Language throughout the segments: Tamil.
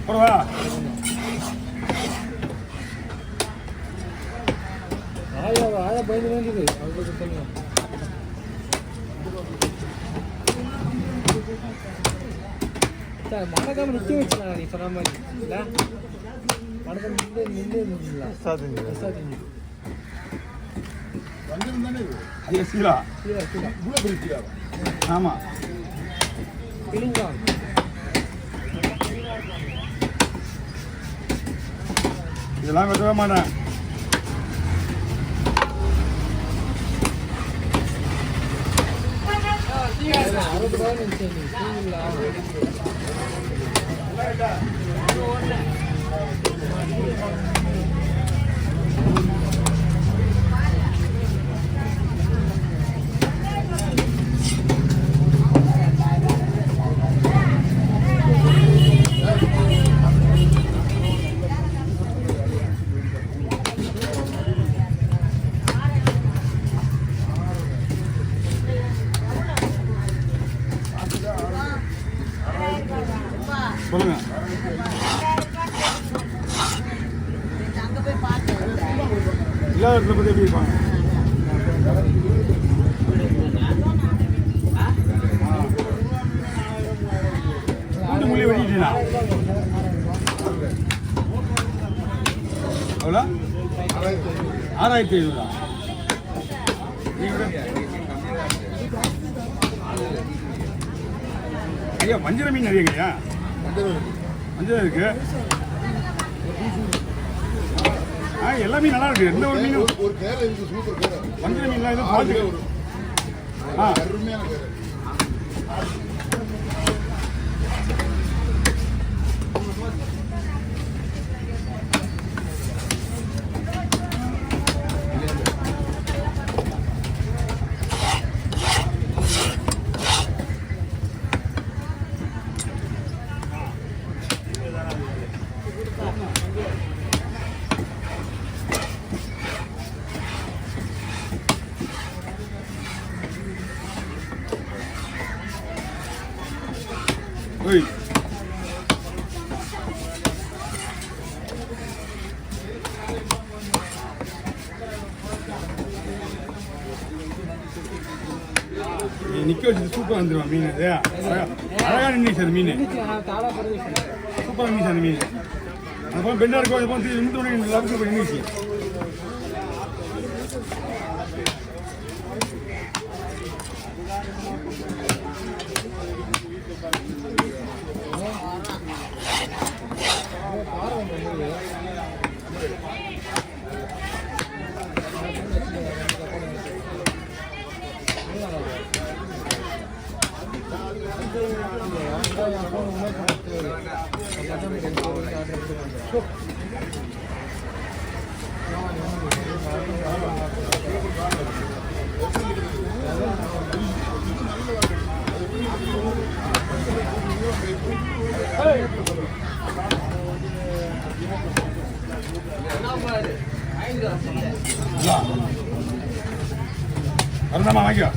போடுவா ஆயா பயந்து வேண்டியது அவங்களுக்கு தெரியும். மணக்காம நிற்க வச்சுனா நீ சொன்ன மாதிரி இல்லை மணக்காம நின்று ஆமா இதெல்லாம் வெட்டவே மாட்டேன். சொல்லுங்க. இல்லாத இடத்துல பற்றி எப்படி இருப்பாங்க? மொழி வெட்டிட்டீங்களா? எவ்வளோ? 6500. ஐயா வஞ்சிர மீன் நிறைய இல்லையா? வஞ்சிரம் இருக்கு. எல்லாமே நல்லா இருக்கு. எந்த ஒரு மீன் வஞ்சிர மீன்லாம் எதுவும் பார்த்து Oi. நிக்க வச்சு சூப்பர் வந்துடும் மீன். அழகா நின்றுச்சு அந்த மீன். சூப்பராக நின்றுச்சு அந்த மீன். அதுபோல் பெண்டா இருக்கும். அது போல் நின்று லவுக்கு நின்றுச்சு. வரந்தாமா வாங்கிக்கோ.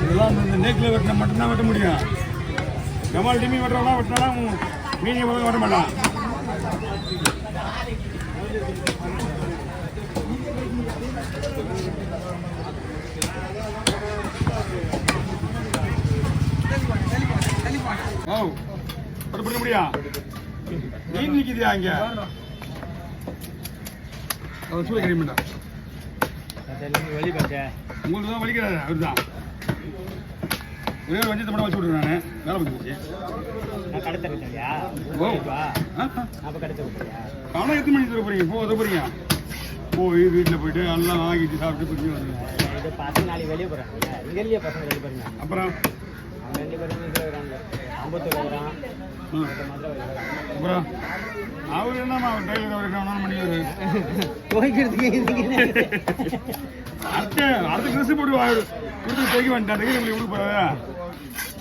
இதெல்லாம் இந்த நேக்கில் வெட்டினா மட்டும்தான் வெட்ட முடியும். கமால் டிமி வெட்டுறவனா வெட்டினாலும் மீனியை வெட்ட மாட்டான். பண்ண முடியா? மீன் நிக்குதியா இங்க? அவன் சூழ கிடைக்க மாட்டான். உங்களுக்கு தான் வலிக்கிறாரு. அவருதான் ஒரே ஒரு வஞ்சத்தை மட்டும் வச்சு விட்றேன். நான் வேலை பண்ணிச்சு. ஆனால் எத்தனை மணிக்கு தர போறீங்க? போக போறீங்க. போய் வீட்டில் போயிட்டு எல்லாம் வாங்கிட்டு சாப்பிட்டு போய் வருங்க. அப்புறம் அப்புறம் அவர் என்னமா அவர் டைலர் அவர் என்ன பண்ணிடுவாரு? அடுத்த ட்ரெஸ் போட்டு கொடுத்து போய்க்கு வந்துட்டாங்க. உங்களுக்கு போறா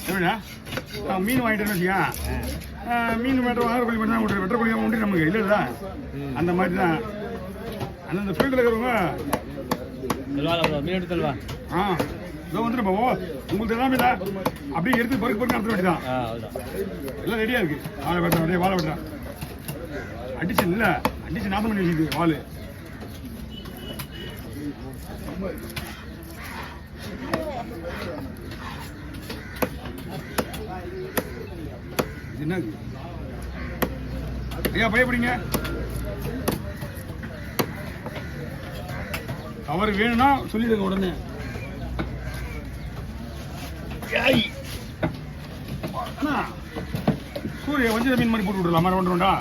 எப்படின்னா மீன் வாங்கிட்டு வச்சுக்கா மீன் வெட்ட வாங்குற கோழி மட்டும் தான் வெட்ட கோழி உண்டு நமக்கு இல்லைல்ல அந்த மாதிரி தான் அந்தந்த ஃபீல்டில் இருக்கிறவங்க மீன் எடுத்து தருவா இதோ வந்துட்டு போவோம் உங்களுக்கு எல்லாமே இல்லை அப்படியே எடுத்து பருக்கு நடத்த வேண்டியதான் எல்லாம் ரெடியாக இருக்கு வாழை வெட்டுறேன் அப்படியே வாழை வெட்டுறேன் அடிச்சு இல்லை அடிச்சு நாசம் பண்ணி வச்சுது வாள் என்ன ஐயா பயப்படுங்க அவர் வேணும்னா சொல்லிடுங்க உடனே சூரிய வஞ்சிர மீன் மாதிரி போட்டு விடலாமா ஒன்றா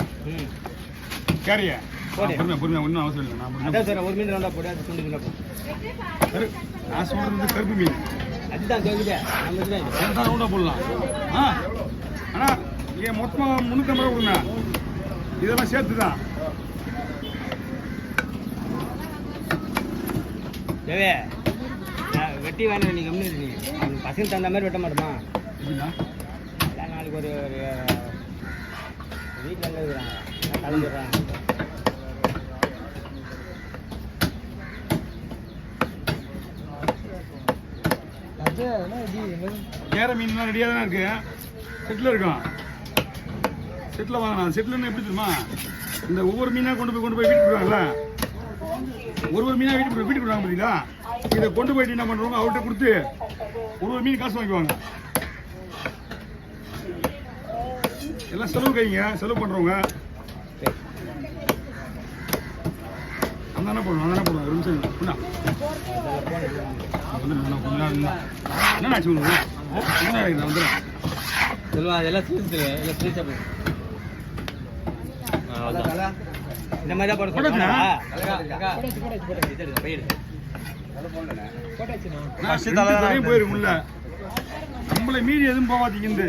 கேரிய பொறுமையா ஒன்றும் அவசரம் இல்லை நான் ஒரு மீன் ரெண்டா போட்டு சொல்லுங்க நான் சொல்றது கருப்பு மீன் அதுதான் கேட்குது ரவுண்டா போடலாம் ஆனா ஏன் மொத்தமாக 350 ரூபா கொடுங்க இதெல்லாம் சேர்த்து தான் தேவே வெட்டி வேணும் நீ கம்மி நீ பசங்க தகுந்த மாதிரி வெட்ட மாட்டோமா எப்படின்னா நாளைக்கு ஒரு வீட்டில் இருக்கிறாங்க கலந்துடுறாங்க கேர மீன்லாம் ரெடியாக தானே இருக்கு செட்டில் இருக்கும் செட்டில் வாங்கலாம் செட்டில்னு எப்படி தெரியுமா இந்த ஒவ்வொரு மீனாக கொண்டு போய் வீட்டுக்கு விடுவாங்கல்ல ஒரு மீனாக வீட்டுக்கு விடுவாங்க பார்த்தீங்களா இதை கொண்டு போயிட்டு என்ன பண்ணுறவங்க அவர்கிட்ட கொடுத்து ஒரு மீன் காசு வாங்கிக்குவாங்க எல்லாம் செலவு கைங்க செலவு பண்ணுறவங்க அந்த போடுவோம் ஒரு நிமிஷம் என்ன ஆச்சு வந்துடும் சொல்லுவா அதெல்லாம் இந்த மாதிரி தான் போயிருக்கும்ல நம்மள மீறி எதுவும் போவாதீங்க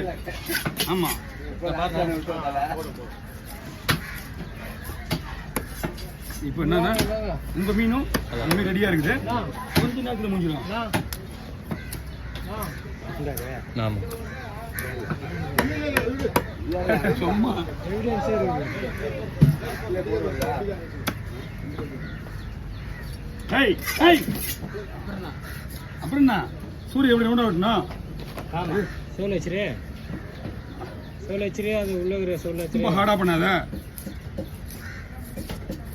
ஆமா இப்போ என்னன்னா உங்க மீனும் அந்த ரெடியா இருக்குது கொஞ்ச நேரத்தில் முடிஞ்சிடும் சும்மா அப்புறம் என்ன சூரிய எப்படி ரவுண்டா வெட்டணும் சோல் வச்சிரு அது உள்ள இருக்கிற சோல் வச்சு ரொம்ப ஹார்டா பண்ணாத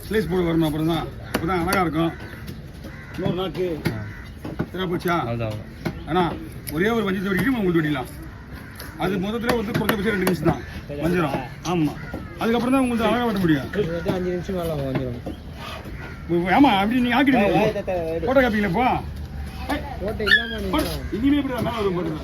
ஸ்லைஸ் போட்டு வரணும் அப்புறம் தான் அப்பதான் அழகா இருக்கும் இன்னொரு நாக்கு சரியா போச்சா ஆனா ஒரே ஒரு வஞ்சத்தை வெட்டிட்டு உங்களுக்கு வெட்டிடலாம் அது மொத்தத்தில் வந்து குறைஞ்சபட்சம் 2 நிமிஷம் தான் வஞ்சிரும் ஆமா அதுக்கப்புறம் தான் உங்களுக்கு அழகா வெட்ட முடியும் 5 நிமிஷம் மேலே வந்துடும் ஆமா அப்படி நீங்க ஆக்கிடுங்க போட்டோ காப்பீங்களா இப்போ போட்டோ இல்லாமல் இனிமே எப்படி மேலே வரும் போட்டுருங்க